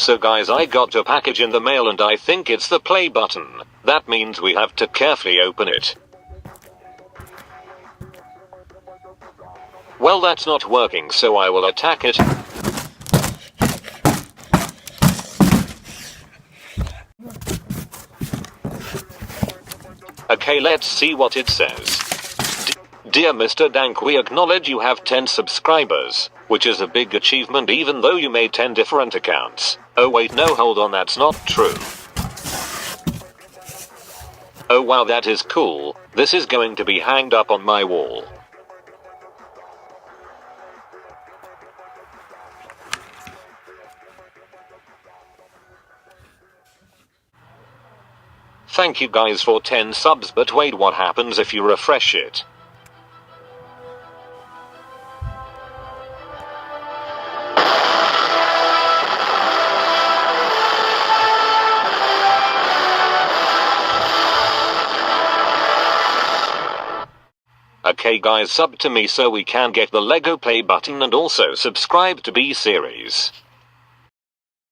So guys, I got a package in the mail and I think it's the play button. That means we have to carefully open it. Well, that's not working, so I will attack it. Okay, let's see what it says. Dear Mr. Dank, we acknowledge you have 10 subscribers, which is a big achievement even though you made 10 different accounts. Oh wait, no, hold on, that's not true. Oh wow, that is cool. This is going to be hanged up on my wall. Thank you guys for 10 subs, but wait, what happens if you refresh it? Okay guys, sub to me so we can get the Lego play button and also subscribe to B series.